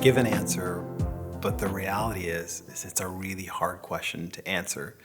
give an answer, but the reality is it's a really hard question to answer.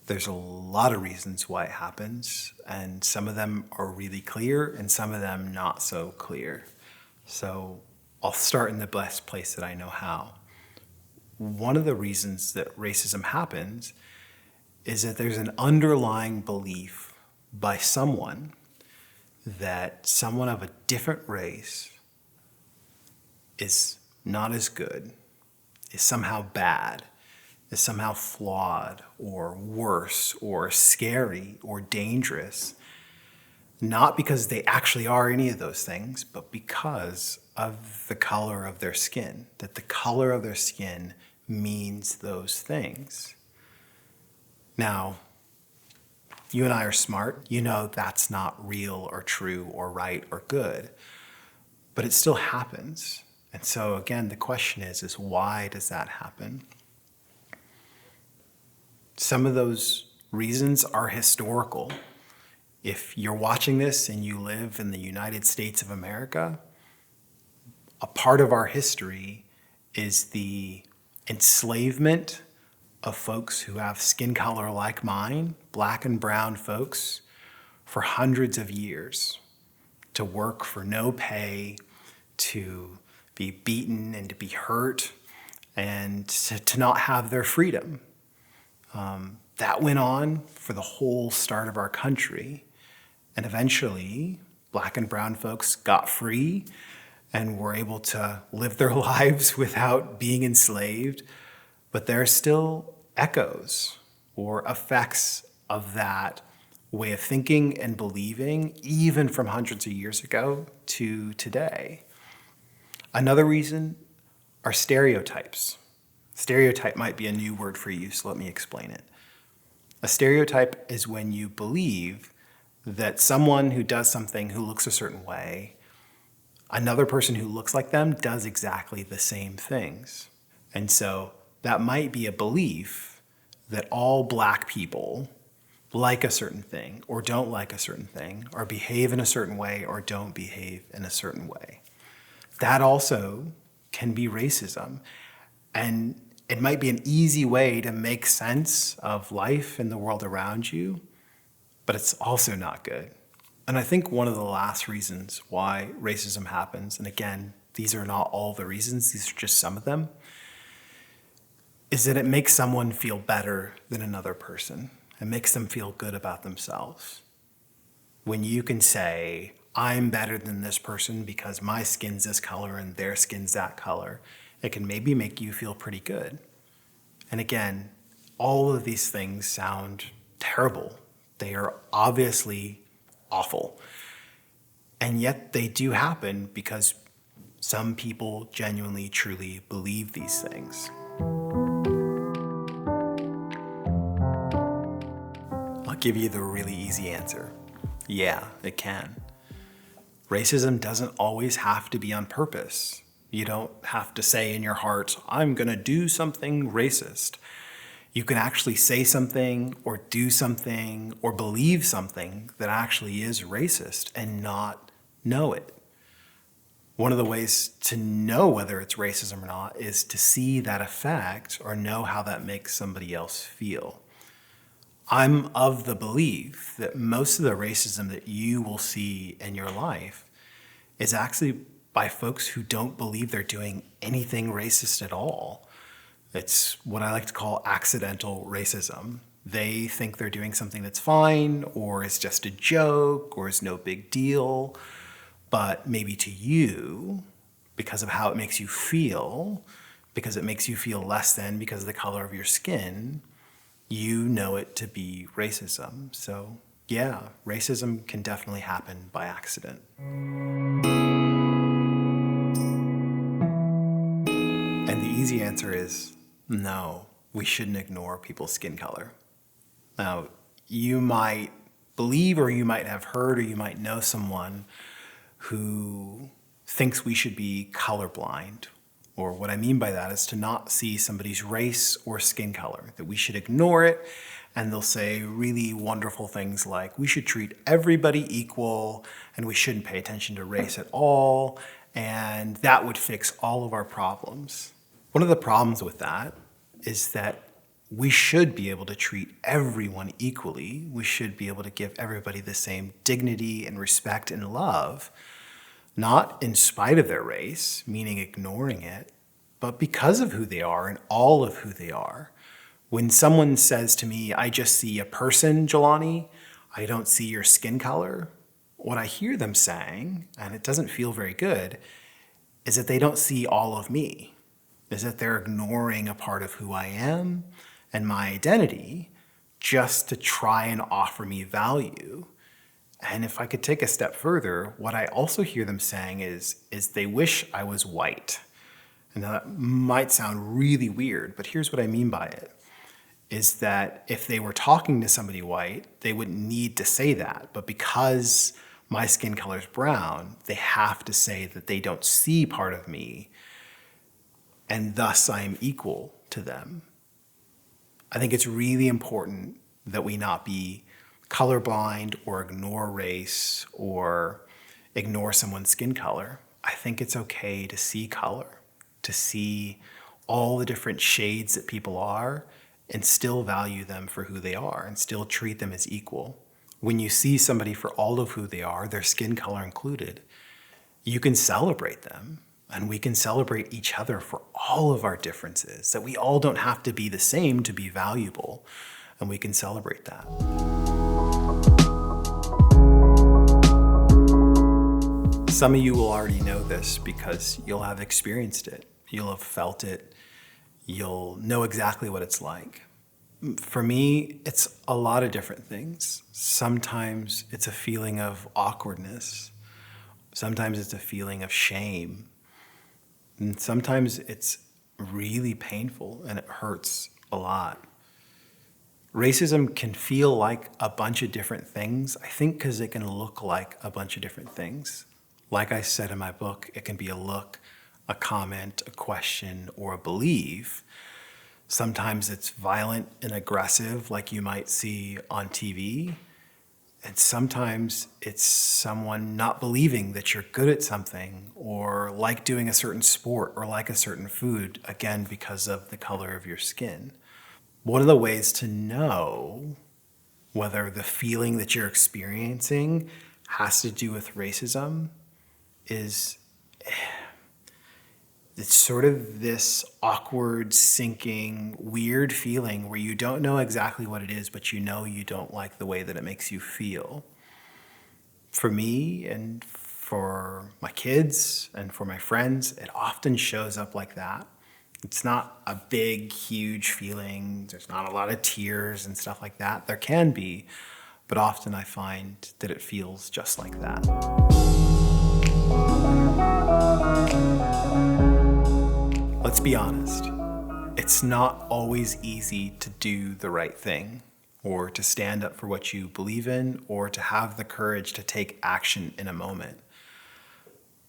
There's a lot of reasons why it happens, and some of them are really clear and some of them not so clear. So I'll start in the best place that I know how. One of the reasons that racism happens is that there's an underlying belief by someone that someone of a different race is not as good, is somehow bad, is somehow flawed or worse or scary or dangerous, not because they actually are any of those things, but because of the color of their skin, that the color of their skin means those things. Now, you and I are smart. You know that's not real or true or right or good, but it still happens. And so again, the question is why does that happen? Some of those reasons are historical. If you're watching this and you live in the United States of America, a part of our history is the enslavement of folks who have skin color like mine, black and brown folks, for hundreds of years, to work for no pay, to be beaten and to be hurt, and to not have their freedom. That went on for the whole start of our country. And eventually, black and brown folks got free and were able to live their lives without being enslaved. But there are still echoes or effects of that way of thinking and believing, even from hundreds of years ago to today. Another reason are stereotypes. Stereotype might be a new word for you, so let me explain it. A stereotype is when you believe that someone who does something who looks a certain way, another person who looks like them does exactly the same things. And so that might be a belief that all black people like a certain thing or don't like a certain thing or behave in a certain way or don't behave in a certain way. That also can be racism. And it might be an easy way to make sense of life and the world around you, but it's also not good. And I think one of the last reasons why racism happens, and again, these are not all the reasons, these are just some of them, is that it makes someone feel better than another person. It makes them feel good about themselves. When you can say, I'm better than this person because my skin's this color and their skin's that color, it can maybe make you feel pretty good. And again, all of these things sound terrible. They are obviously awful. And yet they do happen because some people genuinely, truly believe these things. I'll give you the really easy answer. Yeah, it can. Racism doesn't always have to be on purpose. You don't have to say in your heart, I'm going to do something racist. You can actually say something or do something or believe something that actually is racist and not know it. One of the ways to know whether it's racism or not is to see that effect or know how that makes somebody else feel. I'm of the belief that most of the racism that you will see in your life is actually by folks who don't believe they're doing anything racist at all. It's what I like to call accidental racism. They think they're doing something that's fine, or is just a joke, or is no big deal. But maybe to you, because of how it makes you feel, because it makes you feel less than because of the color of your skin, you know it to be racism. So yeah, racism can definitely happen by accident. And the easy answer is no, we shouldn't ignore people's skin color. Now, you might believe or you might have heard or you might know someone who thinks we should be colorblind. Or what I mean by that is to not see somebody's race or skin color, that we should ignore it. And they'll say really wonderful things like we should treat everybody equal and we shouldn't pay attention to race at all. and that would fix all of our problems. One of the problems with that is that we should be able to treat everyone equally. We should be able to give everybody the same dignity and respect and love, not in spite of their race, meaning ignoring it, but because of who they are and all of who they are. When someone says to me, I just see a person, Jelani, I don't see your skin color, what I hear them saying, and it doesn't feel very good, is that they don't see all of me, is that they're ignoring a part of who I am and my identity just to try and offer me value. And if I could take a step further, what I also hear them saying is they wish I was white. And that might sound really weird, but here's what I mean by it, is that if they were talking to somebody white, they wouldn't need to say that. But because my skin color is brown, they have to say that they don't see part of me, and thus I am equal to them. I think it's really important that we not be colorblind or ignore race or ignore someone's skin color. I think it's okay to see color, to see all the different shades that people are and still value them for who they are and still treat them as equal. When you see somebody for all of who they are, their skin color included, you can celebrate them, and we can celebrate each other for all of our differences, that we all don't have to be the same to be valuable, and we can celebrate that. Some of you will already know this because you'll have experienced it. You'll have felt it. You'll know exactly what it's like. For me, it's a lot of different things. Sometimes it's a feeling of awkwardness. Sometimes it's a feeling of shame. And sometimes it's really painful and it hurts a lot. Racism can feel like a bunch of different things, I think because it can look like a bunch of different things. Like I said in my book, it can be a look, a comment, a question, or a belief. Sometimes it's violent and aggressive, like you might see on TV. And sometimes it's someone not believing that you're good at something or like doing a certain sport or like a certain food, again, because of the color of your skin. One of the ways to know whether the feeling that you're experiencing has to do with racism is it's sort of this awkward, sinking, weird feeling where you don't know exactly what it is, but you know you don't like the way that it makes you feel. For me and for my kids and for my friends, it often shows up like that. It's not a big, huge feeling. There's not a lot of tears and stuff like that. There can be, but often I find that it feels just like that. Let's be honest, it's not always easy to do the right thing or to stand up for what you believe in or to have the courage to take action in a moment.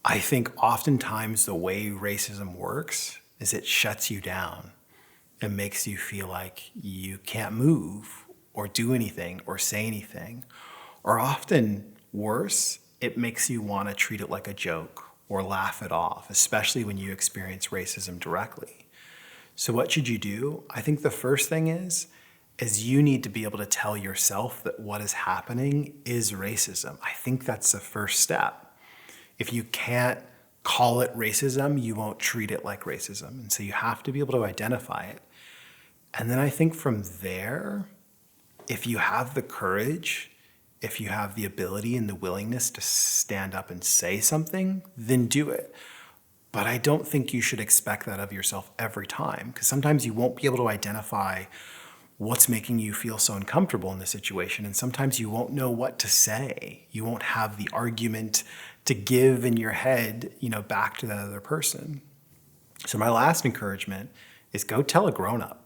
I think oftentimes the way racism works is it shuts you down and makes you feel like you can't move or do anything or say anything. Or often worse, it makes you want to treat it like a joke or laugh it off, especially when you experience racism directly. So what should you do? I think the first thing is you need to be able to tell yourself that what is happening is racism. I think that's the first step. If you can't call it racism, you won't treat it like racism. And so you have to be able to identify it. And then I think from there, if you have the courage, if you have the ability and the willingness to stand up and say something, then do it. But I don't think you should expect that of yourself every time, because sometimes you won't be able to identify what's making you feel so uncomfortable in the situation, and sometimes you won't know what to say. You won't have the argument to give in your head, back to that other person. So my last encouragement is go tell a grown-up.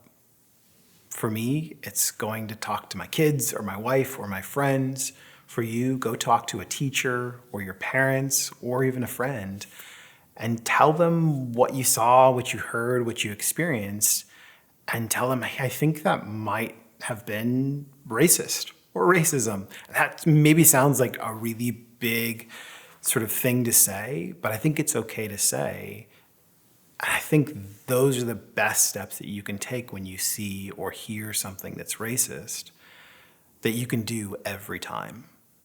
For me, it's going to talk to my kids or my wife or my friends. For you, go talk to a teacher or your parents or even a friend and tell them what you saw, what you heard, what you experienced, and tell them, hey, I think that might have been racist or racism. That maybe sounds like a really big sort of thing to say, but I think it's okay to say. I think those are the best steps that you can take when you see or hear something that's racist, that you can do every time.